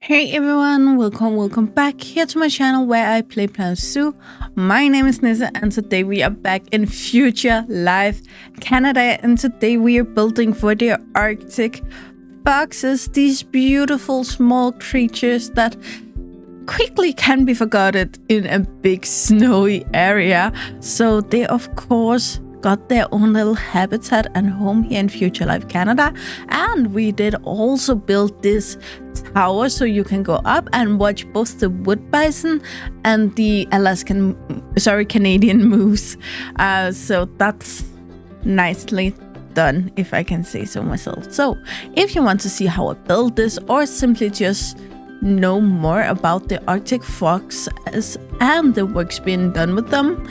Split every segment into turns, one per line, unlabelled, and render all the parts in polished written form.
Hey everyone, welcome back here to my channel where I play Planet Zoo. My name is Nissa and today we are back in Future Life Canada, and today we are building for the Arctic foxes, these beautiful small creatures that quickly can be forgotten in a big snowy area. So they of course got their own little habitat and home here in Future Life Canada, and we did also build this tower so you can go up and watch both the wood bison and the Canadian moose. So that's nicely done, if I can say so myself. So if you want to see how I built this, or simply just know more about the Arctic foxes and the works being done with them,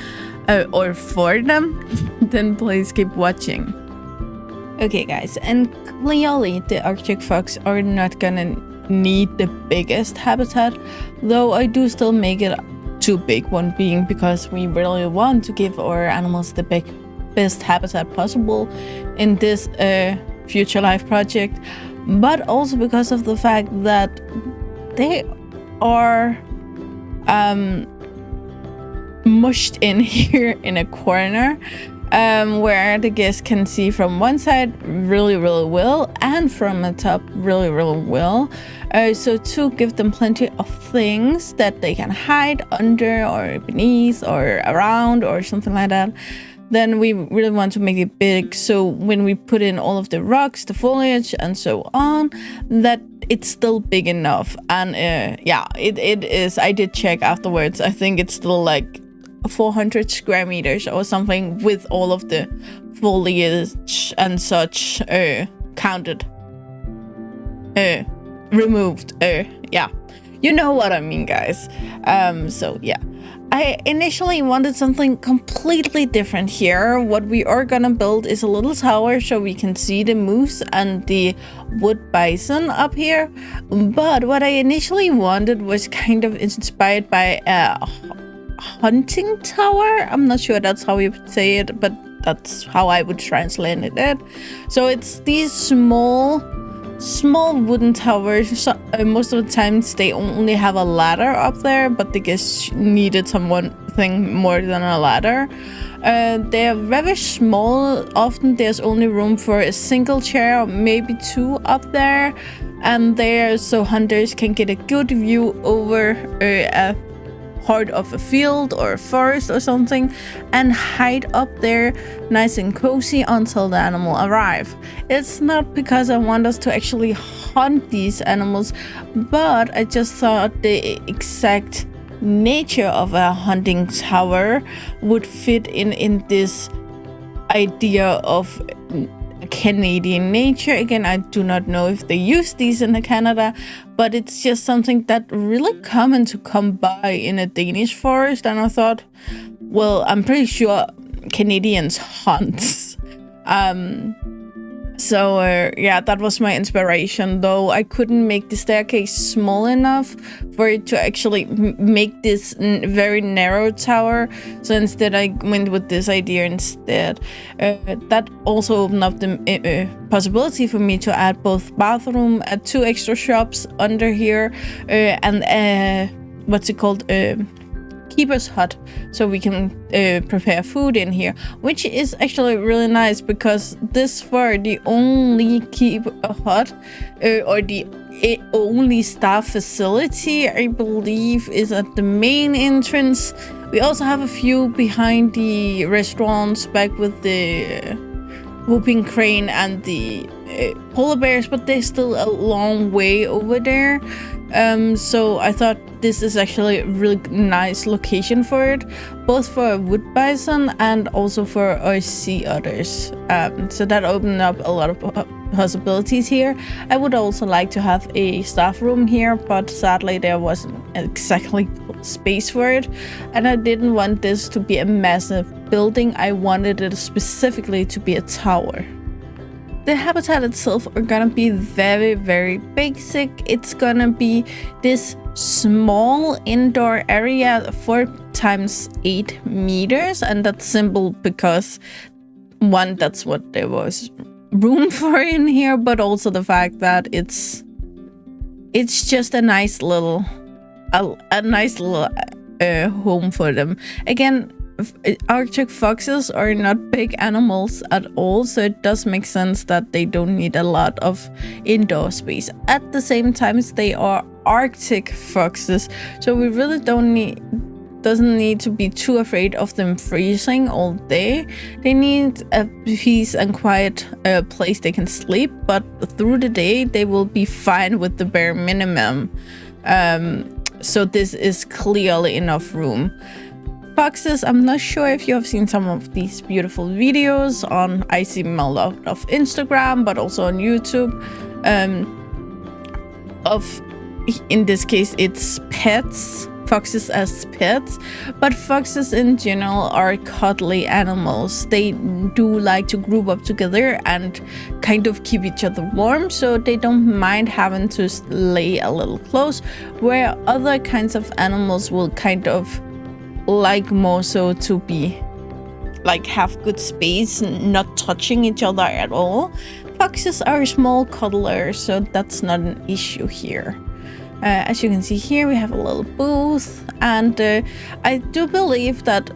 or for them, then please keep watching. Okay guys, and clearly the Arctic fox are not gonna need the biggest habitat, though I do still make it too big, one being because we really want to give our animals the best habitat possible in this Future Life project, but also because of the fact that they are mushed in here in a corner, where the guests can see from one side really well and from the top really well. So to give them plenty of things that they can hide under or beneath or around or something like that, then we really want to make it big, so when we put in all of the rocks, the foliage and so on, that it's still big enough. And yeah, it is. I did check afterwards. I think it's still like 400 square meters or something, with all of the foliage and such counted, removed. Yeah, you know what I mean, guys. So yeah, I initially wanted something completely different here. What we are gonna build is a little tower so we can see the moose and the wood bison up here, but what I initially wanted was kind of inspired by a hunting tower. I'm not sure that's how you would say it, but that's how I would translate it. So it's these small wooden towers. So, most of the times they only have a ladder up there, but they just needed something more than a ladder. They're very small. Often there's only room for a single chair or maybe two up there, and there so hunters can get a good view over a part of a field or a forest or something and hide up there nice and cozy until the animal arrive. It's not because I want us to actually hunt these animals, but I just thought the exact nature of a hunting tower would fit in this idea of Canadian nature. Again, I do not know if they use these in Canada, but it's just something that really common to come by in a Danish forest, and I thought, well, I'm pretty sure Canadians hunt. So yeah, that was my inspiration, though I couldn't make the staircase small enough for it to actually make this very narrow tower. So instead I went with this idea instead. That also opened up the possibility for me to add both bathroom, 2 extra shops under here, and what's it called? Keeper's hut, so we can prepare food in here, which is actually really nice because this far the only keep a hut or the only staff facility, I believe, is at the main entrance. We also have a few behind the restaurants, back with the whooping crane and the polar bears, but they're still a long way over there. So I thought this is actually a really nice location for it, both for wood bison and also for our sea otters. So that opened up a lot of possibilities here. I would also like to have a staff room here, but sadly there wasn't exactly space for it, and I didn't want this to be a massive building. I wanted it specifically to be a tower. The habitat itself are gonna be very basic. It's gonna be this small indoor area, 4 times 8 meters, and that's simple because one, that's what there was room for in here, but also the fact that it's it's just a nice little home for them. Again, Arctic foxes are not big animals at all, so it does make sense that they don't need a lot of indoor space. At the same time, they are Arctic foxes, so we really doesn't need to be too afraid of them freezing all day. They need a peace and quiet place they can sleep, but through the day they will be fine with the bare minimum. So this is clearly enough room. Foxes, I'm not sure if you have seen some of these beautiful videos I see them a lot of Instagram, but also on YouTube, in this case, it's pets, foxes as pets, but foxes in general are cuddly animals. They do like to group up together and kind of keep each other warm, so they don't mind having to lay a little close, where other kinds of animals will kind of like more so to be like have good space, not touching each other at all. Foxes are small cuddlers, so that's not an issue here. As you can see here, we have a little booth, and I do believe that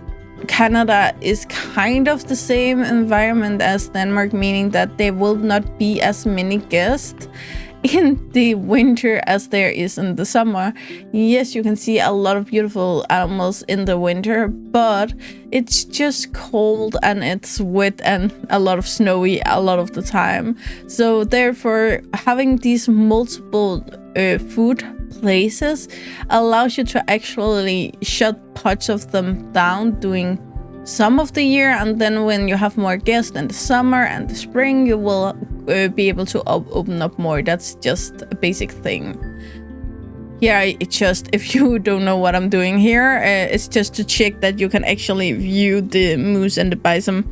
Canada is kind of the same environment as Denmark, meaning that there will not be as many guests in the winter as there is in the summer. Yes, you can see a lot of beautiful animals in the winter, but it's just cold and it's wet and a lot of snowy a lot of the time. So therefore, having these multiple food places allows you to actually shut parts of them down during some of the year, and then when you have more guests in the summer and the spring, you will be able to open up more. That's just a basic thing. Yeah, it's just, if you don't know what I'm doing here, it's just to check that you can actually view the moose and the bison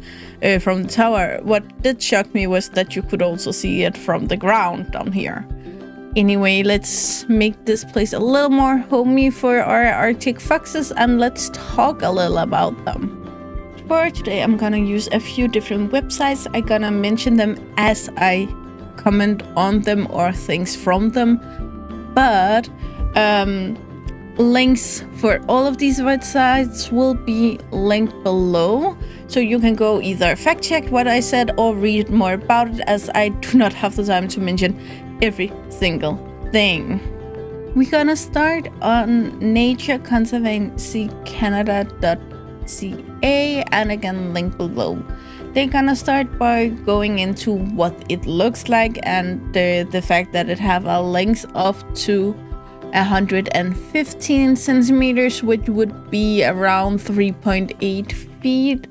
from the tower. What did shock me was that you could also see it from the ground down here. Anyway, let's make this place a little more homey for our Arctic foxes, and let's talk a little about them. For today, I'm gonna use a few different websites. I'm gonna mention them as I comment on them or things from them. But links for all of these websites will be linked below. So you can go either fact check what I said or read more about it, as I do not have the time to mention every single thing. We're gonna start on natureconservancycanada.ca, and again, link below. They're gonna start by going into what it looks like and the fact that it have a length of to 115 centimeters, which would be around 3.8 feet.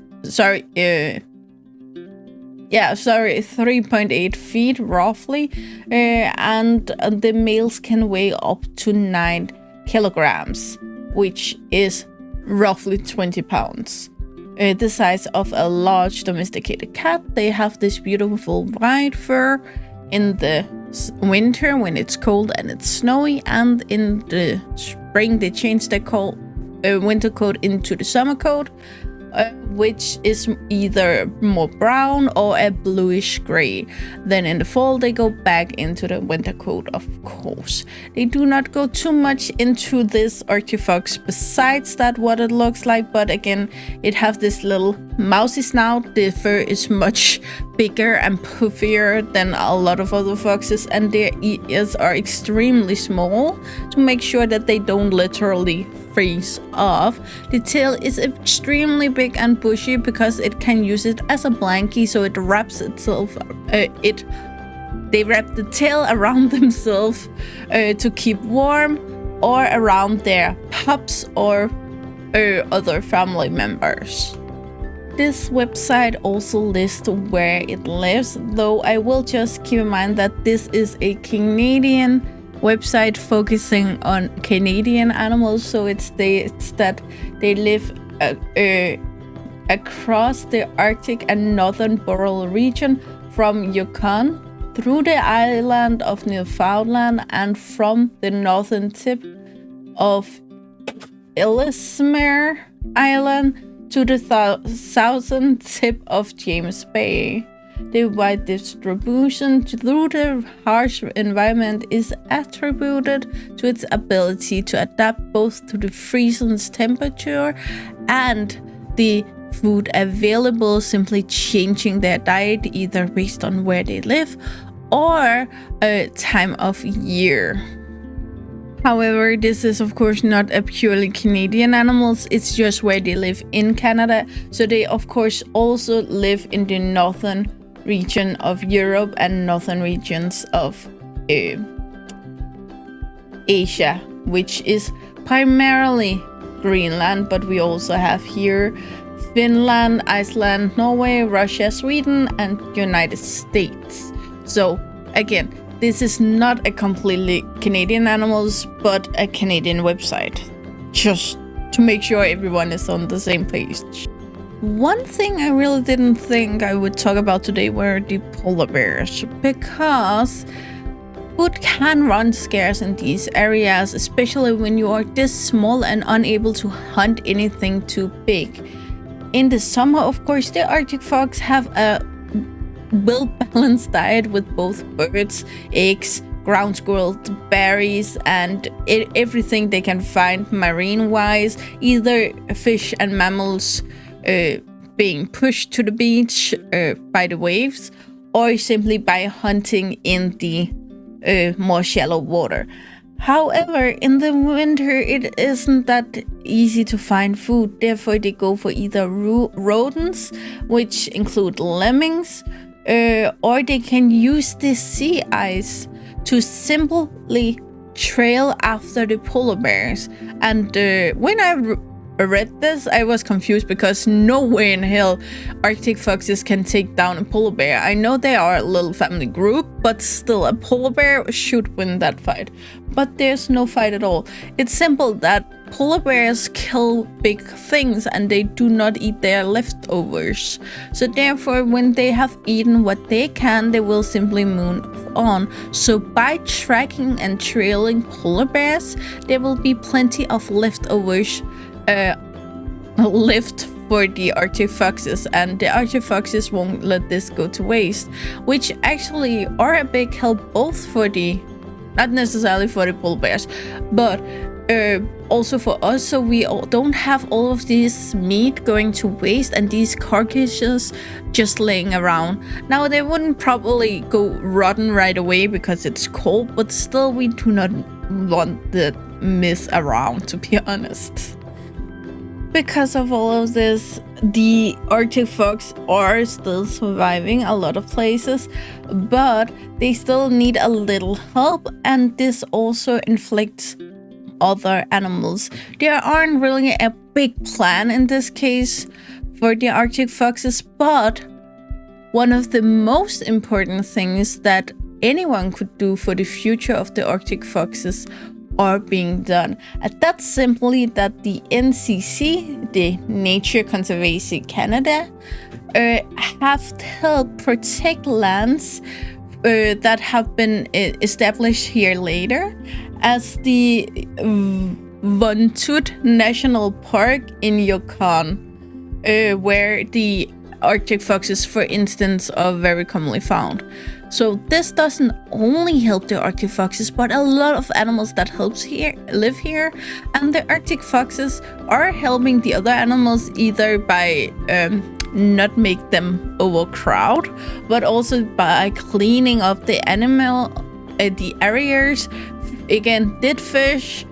3.8 feet roughly, and the males can weigh up to 9 kilograms, which is roughly 20 pounds. The size of a large domesticated cat. They have this beautiful white fur in the winter when it's cold and it's snowy, and in the spring they change their winter coat into the summer coat, which is either more brown or a bluish gray. Then in the fall they go back into the winter coat, of course. They do not go too much into this Arctic fox besides that what it looks like, but again, it has this little mousy snout. The fur is much bigger and puffier than a lot of other foxes, and their ears are extremely small to make sure that they don't literally freeze off. The tail is extremely big and bushy because it can use it as a blankie, so it wraps itself. They wrap the tail around themselves to keep warm, or around their pups or other family members. This website also lists where it lives, though I will just keep in mind that this is a Canadian website focusing on Canadian animals, so it states that they live across the Arctic and northern boreal region from Yukon through the island of Newfoundland and from the northern tip of Ellesmere Island to the southern tip of James Bay. The wide distribution through the harsh environment is attributed to its ability to adapt both to the freezing's temperature and the food available, simply changing their diet either based on where they live or a time of year. However, this is of course not a purely Canadian animals, it's just where they live in Canada. So they of course also live in the northern region of Europe and northern regions of Asia, which is primarily Greenland, but we also have here Finland, Iceland, Norway, Russia, Sweden, and United States. So again, this is not a completely Canadian animals, but a Canadian website, just to make sure everyone is on the same page. One thing I really didn't think I would talk about today were the polar bears, because food can run scarce in these areas, especially when you are this small and unable to hunt anything too big. In the summer, of course, the Arctic fox have a well-balanced diet with both birds, eggs, ground squirrels, berries, and everything they can find marine-wise, either fish and mammals being pushed to the beach by the waves, or simply by hunting in the more shallow water. However, in the winter, it isn't that easy to find food. Therefore, they go for either rodents, which include lemmings, or they can use the sea ice to simply trail after the polar bears. And when I read this, I was confused because no way in hell Arctic foxes can take down a polar bear. I know they are a little family group, but still a polar bear should win that fight. But there's no fight at all. It's simple that polar bears kill big things and they do not eat their leftovers. So therefore, when they have eaten what they can, they will simply move on. So by tracking and trailing polar bears, there will be plenty of leftovers left for the Arctic foxes, and the Arctic foxes won't let this go to waste, which actually are a big help both for the, not necessarily for the polar bears, but also for us, so we don't have all of this meat going to waste and these carcasses just laying around. Now, they wouldn't probably go rotten right away because it's cold, but still we do not want the mess around, to be honest. Because of all of this, the Arctic fox are still surviving a lot of places, but they still need a little help, and this also inflicts other animals. There aren't really a big plan in this case for the Arctic foxes, but one of the most important things that anyone could do for the future of the Arctic foxes are being done. And that's simply that the NCC, the Nature Conservancy Canada, have helped protect lands that have been established here later, as the Vuntut National Park in Yukon, where the Arctic foxes, for instance, are very commonly found. So this doesn't only help the Arctic foxes, but a lot of animals that live here, and the Arctic foxes are helping the other animals either by not make them overcrowd, but also by cleaning up the areas. Again, dead fish,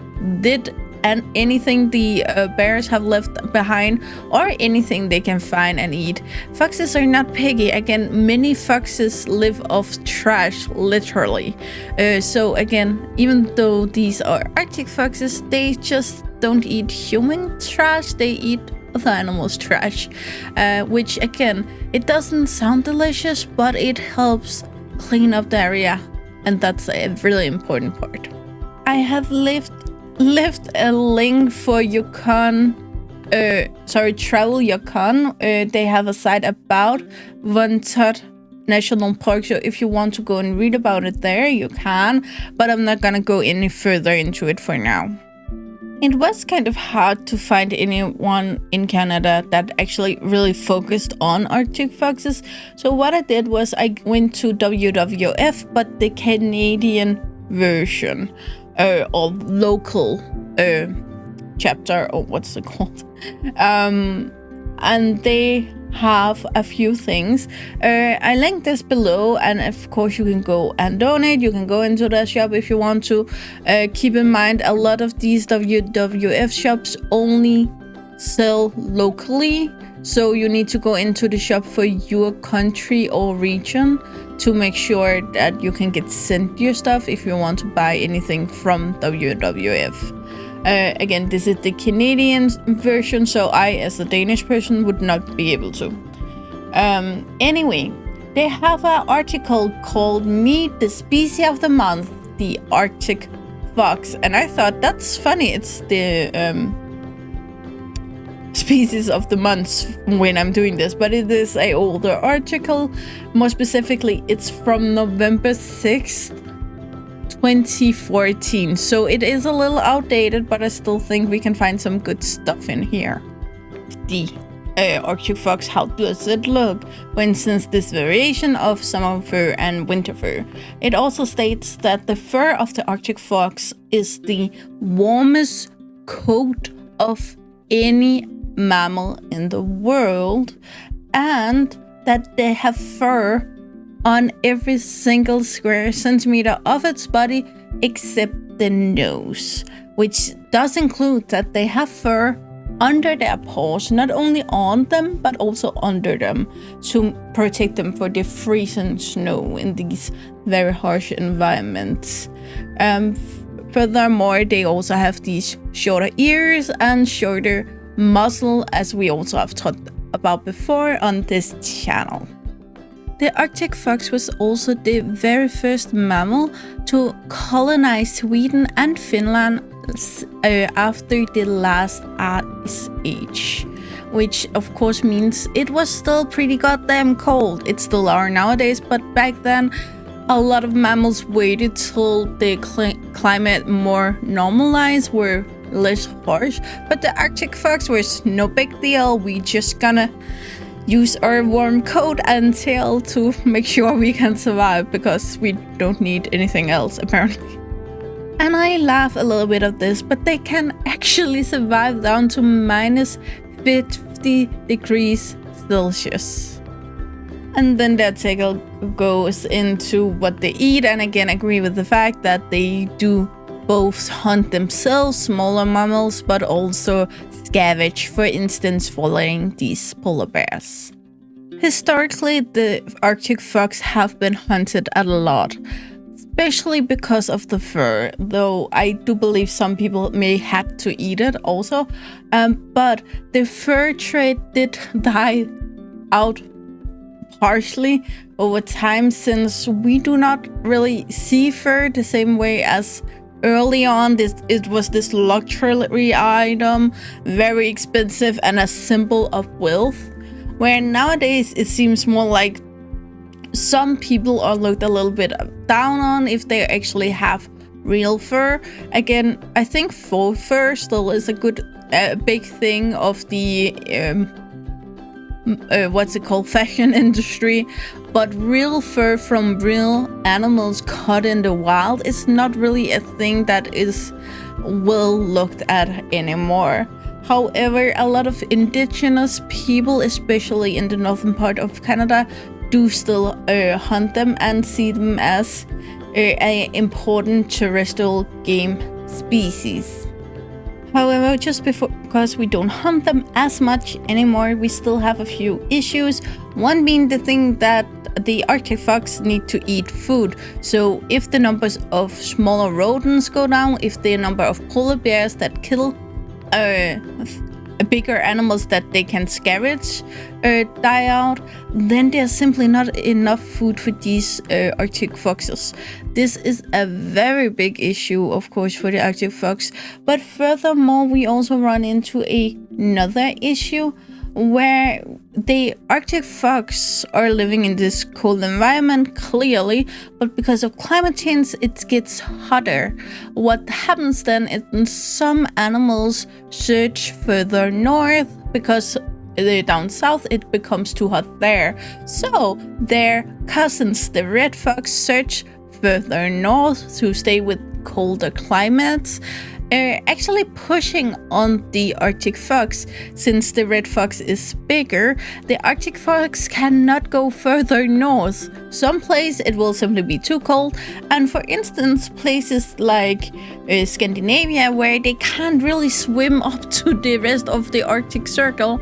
and anything the bears have left behind, or anything they can find and eat. Foxes are not picky. Again, many foxes live off trash, literally. So again, even though these are Arctic foxes, they just don't eat human trash, they eat other animals' trash. Which again, it doesn't sound delicious, but it helps clean up the area, and that's a really important part. I have left a link for Travel Yukon. They have a site about Vuntut National Park, so if you want to go and read about it there, you can, but I'm not gonna go any further into it for now. It was kind of hard to find anyone in Canada that actually really focused on Arctic foxes. So what I did was I went to WWF, but the Canadian version, or local chapter, or what's it called? And they have a few things. I linked this below, and of course you can go and donate. You can go into the shop if you want to. Keep in mind, a lot of these WWF shops only sell locally, so you need to go into the shop for your country or region to make sure that you can get sent your stuff if you want to buy anything from WWF. Again, this is the Canadian version, so I, as a Danish person, would not be able to. Anyway, they have an article called Meet the Species of the Month, the Arctic Fox. And I thought, that's funny, it's the species of the month when I'm doing this. But it is an older article. More specifically, it's from November 6th. 2014, so it is a little outdated, but I still think we can find some good stuff in here. The Arctic fox, how does it look? For instance, this variation of summer fur and winter fur. It also states that the fur of the Arctic fox is the warmest coat of any mammal in the world, and that they have fur on every single square centimeter of its body except the nose, which does include that they have fur under their paws, not only on them but also under them, to protect them for the freezing snow in these very harsh environments. Furthermore, they also have these shorter ears and shorter muzzle, as we also have talked about before on this channel. The Arctic fox was also the very first mammal to colonize Sweden and Finland after the last ice age, which of course means it was still pretty goddamn cold. It still are nowadays, but back then a lot of mammals waited till the climate more normalized, were less harsh. But the Arctic fox was no big deal. We just gonna use our warm coat and tail to make sure we can survive, because we don't need anything else apparently. And I laugh a little bit at this, but they can actually survive down to minus 50 degrees Celsius. And then the article goes into what they eat, and again agree with the fact that they do both hunt themselves, smaller mammals, but also scavenge, for instance, following these polar bears. Historically, the Arctic fox have been hunted a lot, especially because of the fur, though I do believe some people may have to eat it also. But the fur trade did die out partially over time, since we do not really see fur the same way as early on. It was this luxury item, very expensive and a symbol of wealth, where nowadays it seems more like some people are looked a little bit down on if they actually have real fur. Again, I think faux fur still is a good big thing of the fashion industry, but real fur from real animals caught in the wild is not really a thing that is well looked at anymore. However, a lot of indigenous people, especially in the northern part of Canada, do still hunt them and see them as an important terrestrial game species. However, just because we don't hunt them as much anymore, we still have a few issues. One being the thing that the Arctic fox need to eat food. So if the numbers of smaller rodents go down, if the number of polar bears that kill bigger animals that they can scavenge die out, then there's simply not enough food for these Arctic foxes. This is a very big issue, of course, for the Arctic fox. But furthermore, we also run into another issue, where the Arctic fox are living in this cold environment, clearly, but because of climate change, it gets hotter. What happens then is some animals search further north because down south it becomes too hot there. So their cousins, the red fox, search further north to stay with colder climates, actually pushing on the Arctic fox. Since the red fox is bigger, the Arctic fox cannot go further north. Some place it will simply be too cold, and for instance places like Scandinavia, where they can't really swim up to the rest of the Arctic Circle,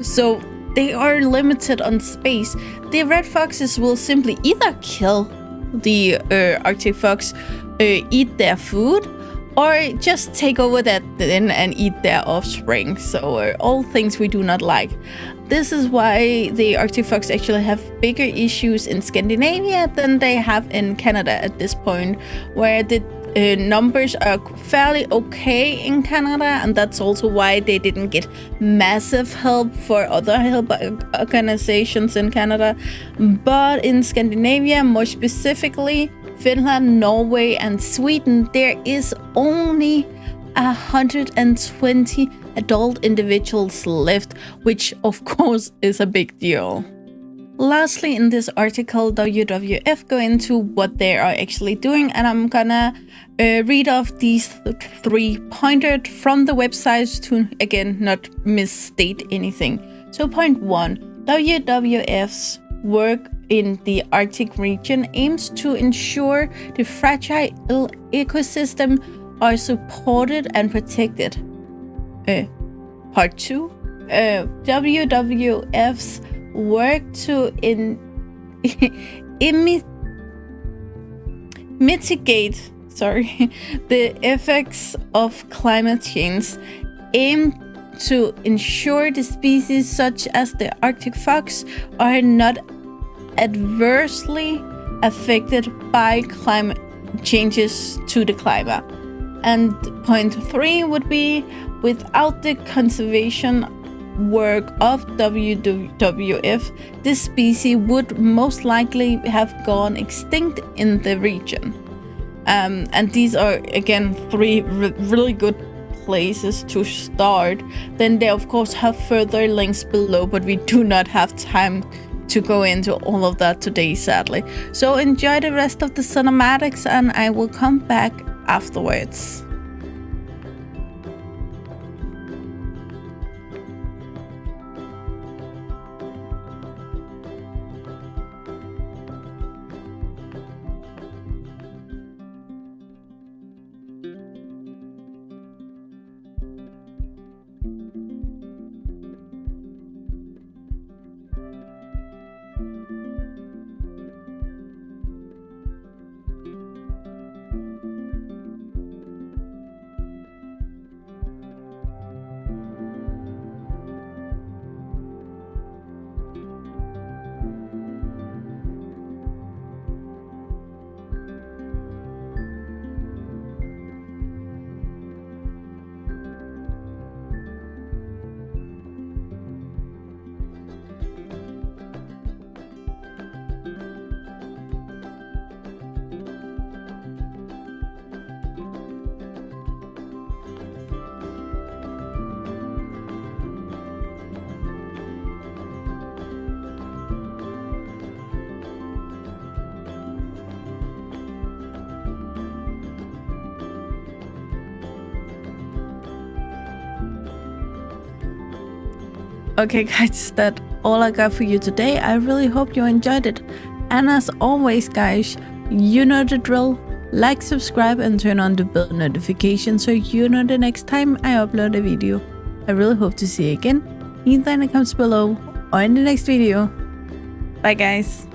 so they are limited on space. The red foxes will simply either kill the Arctic fox, eat their food, or just take over that then and eat their offspring. So all things we do not like. This is why the Arctic fox actually have bigger issues in Scandinavia than they have in Canada at this point, where the numbers are fairly okay in Canada, and that's also why they didn't get massive help for other help organizations in Canada. But in Scandinavia, more specifically Finland, Norway, and Sweden, there is only 120 adult individuals left, which of course is a big deal. Lastly, in this article, WWF go into what they are actually doing, and I'm gonna read off these 3 pointed from the websites to, again, not misstate anything. So point 1, WWF's work in the Arctic region aims to ensure the fragile ecosystem are supported and protected. Part 2, WWF's work to mitigate the effects of climate change, aim to ensure the species such as the Arctic fox are not adversely affected by climate changes to the climate. And point 3 would be, without the conservation work of WWF, this species would most likely have gone extinct in the region. And these are, again, 3 really good places to start. Then they of course have further links below, but we do not have time to go into all of that today, sadly. So enjoy the rest of the cinematics, and I will come back afterwards. Okay guys, that's all I got for you today. I really hope you enjoyed it. And as always guys, you know the drill. Like, subscribe, and turn on the bell notification so you know the next time I upload a video. I really hope to see you again, either in the comments below or in the next video. Bye guys.